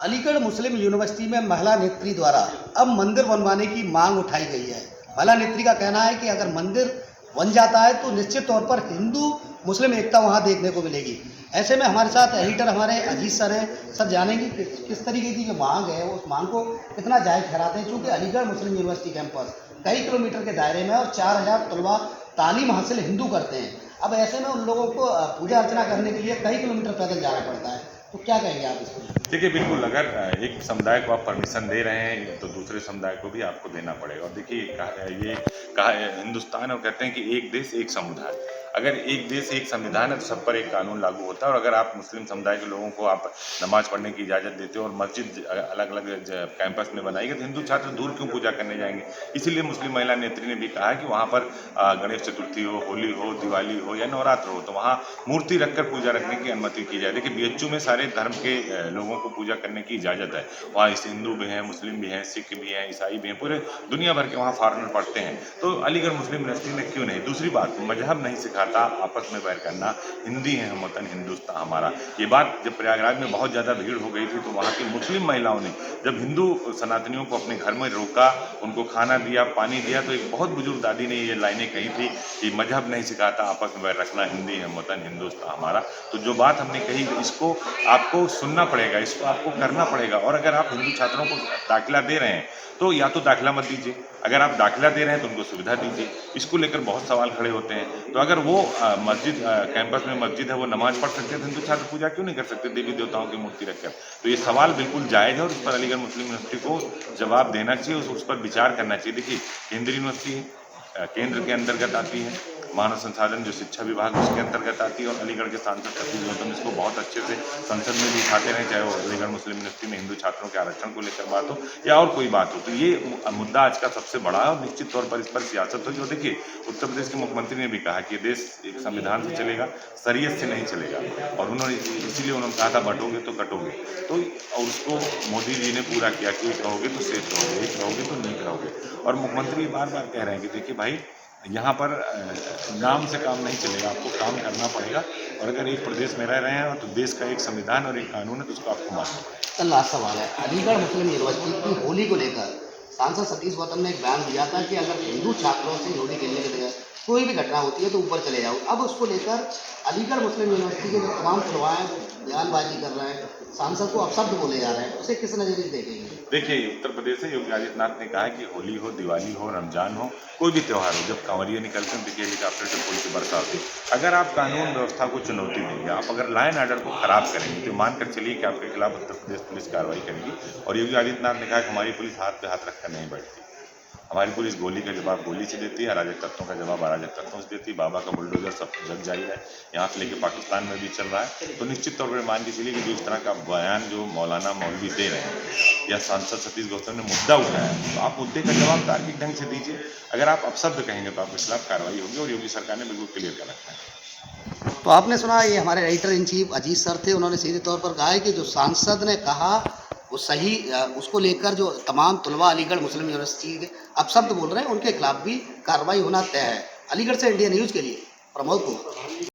अलीगढ़ मुस्लिम university में महिला नेत्री द्वारा अब मंदिर बनवाने की मांग उठाई गई है। महिला नेत्री का कहना है कि अगर मंदिर बन जाता है तो निश्चित तौर पर हिंदू मुस्लिम एकता वहां देखने को मिलेगी। ऐसे में हमारे साथ एडिटर हमारे अजीत सर हैं। सर जानेंगे किस तरीके की जो मांग है उस मांग को कितना जायज ठहराते हैं, क्योंकि अलीगढ़ मुस्लिम यूनिवर्सिटी कैंपस कई किलोमीटर के दायरे में और 4000 तलबा तालीम हासिल हिंदू करते हैं। अब ऐसे में उन लोगों को पूजा अर्चना करने के लिए कई किलोमीटर पैदल जाना पड़ता है, तो क्या कहेंगे आप इसको? देखिए, बिल्कुल अगर एक समुदाय को आप परमिशन दे रहे हैं तो दूसरे समुदाय को भी आपको देना पड़ेगा। और देखिए ये कहा है हिंदुस्तान, और कहते हैं कि एक देश एक समुदाय। अगर एक देश एक संविधान है तो सब पर एक कानून लागू होता है। और अगर आप मुस्लिम समुदाय के लोगों को आप नमाज पढ़ने की इजाज़त देते हो और मस्जिद अलग अलग कैंपस में बनाएंगे तो हिंदू छात्र दूर क्यों पूजा करने जाएंगे। इसीलिए मुस्लिम महिला नेत्री ने भी कहा है कि वहाँ पर गणेश चतुर्थी हो, होली हो, दिवाली हो या नवरात्र हो तो वहाँ मूर्ति रखकर पूजा रखने की अनुमति की जाए। देखिए, बीएचयू में सारे धर्म के लोगों को पूजा करने की इजाज़त है। वहाँ हिंदू भी हैं, मुस्लिम भी हैं, सिख भी हैं, ईसाई भी हैं, पूरे दुनिया भर के वहाँ फॉरेनर पढ़ते हैं। तो अलीगढ़ मुस्लिम यूनिवर्सिटी में क्यों नहीं। दूसरी बात, मजहब नहीं सिखाता आपस में बैर करना। हिंदी है हम वतन, हिंदुस्तान हमारा। ये बात जब प्रयागराज में बहुत ज़्यादा भीड़ हो गई थी तो वहाँ की मुस्लिम महिलाओं ने जब हिंदू सनातनियों को अपने घर में रोका, उनको खाना दिया, पानी दिया, तो एक बहुत बुजुर्ग दादी ने ये लाइनें कही थी कि मजहब नहीं सिखाता आपस में बैर रखना, हिंदी है वतन, हिंदुस्तान हमारा। तो जो बात हमने कही इसको आपको सुनना पड़ेगा, इसको आपको करना पड़ेगा। और अगर आप हिंदू छात्रों को दाखिला दे रहे हैं तो या तो दाखिला मत दीजिए, अगर आप दाखिला दे रहे हैं तो उनको सुविधा दीजिए। इसको लेकर बहुत सवाल खड़े होते हैं। तो अगर वो मस्जिद कैंपस में मस्जिद है, वो नमाज पढ़ सकते हैं तो हिंदू छात्र पूजा क्यों नहीं कर सकते देवी देवताओं की मूर्ति रखकर। तो ये सवाल बिल्कुल जायज़ है और उस पर अलीगढ़ मुस्लिम यूनिवर्सिटी को जवाब देना चाहिए, उस पर विचार करना चाहिए। देखिए, केंद्रीय यूनिवर्सिटी है, केंद्र के अंतर्गत आती है, मानव संसाधन जो शिक्षा विभाग उसके अंतर्गत आती है। और अलीगढ़ के सांसद सतीश गौतम इसको बहुत अच्छे से संसद में भी उठाते रहे, चाहे वो अलीगढ़ मुस्लिम यूनिवर्सिटी में हिंदू छात्रों के आरक्षण को लेकर बात हो या और कोई बात हो। तो ये मुद्दा आज का सबसे बड़ा है और निश्चित तौर पर इस पर सियासत होगी। और देखिए, उत्तर प्रदेश के मुख्यमंत्री ने भी कहा कि ये देश एक संविधान से चलेगा, शरीयत से नहीं चलेगा। और उन्होंने इसीलिए उन्होंने कहा था बंटोगे तो कटोगे। तो और उसको मोदी जी ने पूरा किया कि एक रहोगे तो सेफ रहोगे, एक रहोगे तो नीक रहोगे। और मुख्यमंत्री बार बार कह रहे हैं कि देखिए भाई, यहाँ पर नाम से काम नहीं चलेगा, आपको काम करना पड़ेगा। और अगर एक प्रदेश में रह रहे हैं तो देश का एक संविधान और एक कानून है तो उसको आपको मानना पड़ेगा। सर लास्ट सवाल है, अलीगढ़ मुस्लिम यूनिवर्सिटी की होली को लेकर सांसद सतीश गौतम ने एक बयान दिया था कि अगर हिंदू छात्रों से होली खेलने के लिए कोई भी घटना होती है तो ऊपर चले जाओ। अब उसको लेकर अलीगढ़ मुस्लिम यूनिवर्सिटी के जो तमाम तलबा हैं बयानबाजी कर रहे हैं, सांसद को अपशब्द बोले जा रहे हैं, उसे किस नज़रिए से देखेंगे? देखिए, उत्तर प्रदेश से योगी आदित्यनाथ ने कहा है कि होली हो, दिवाली हो, रमजान हो, कोई भी त्यौहार हो, जब कांवरिया निकलते हैं देखिए हेलीकॉप्टर से फूल की बरसात होती है। अगर आप कानून व्यवस्था को चुनौती देंगे, आप अगर लॉ एंड ऑर्डर को खराब करेंगे तो मानकर चलिए कि आपके खिलाफ उत्तर प्रदेश पुलिस कार्रवाई करेगी। और योगी आदित्यनाथ ने कहा कि हमारी पुलिस हाथ पे हाथ रखकर नहीं बैठती। हमारी पुलिस गोली का जवाब गोली से देती है, अराजक तत्वों का जवाब अराजक तत्वों से देती है। बाबा का बुलडोजर सब जग जारी है, यहाँ से लेकर पाकिस्तान में भी चल रहा है। तो निश्चित तौर पर मान के चलिए कि जो इस तरह का बयान जो मौलाना मौलवी दे रहे हैं या सांसद सतीश गौतम ने मुद्दा उठाया है, तो आप मुद्दे का जवाब तार्किक ढंग से दीजिए। अगर आप अपशब्द कहेंगे तो आपके खिलाफ कार्रवाई होगी। और योगी सरकार ने बिल्कुल क्लियर कर रखा है। तो आपने सुना, ये हमारे editor in chief Ajit sir थे, उन्होंने सीधे तौर पर कहा है कि जो सांसद ने कहा वो सही, उसको लेकर जो तमाम तलबा अलीगढ़ मुस्लिम यूनिवर्सिटी के अपशब्द बोल रहे हैं उनके खिलाफ भी कार्रवाई होना तय है। अलीगढ़ से इंडिया न्यूज़ के लिए प्रमोद को।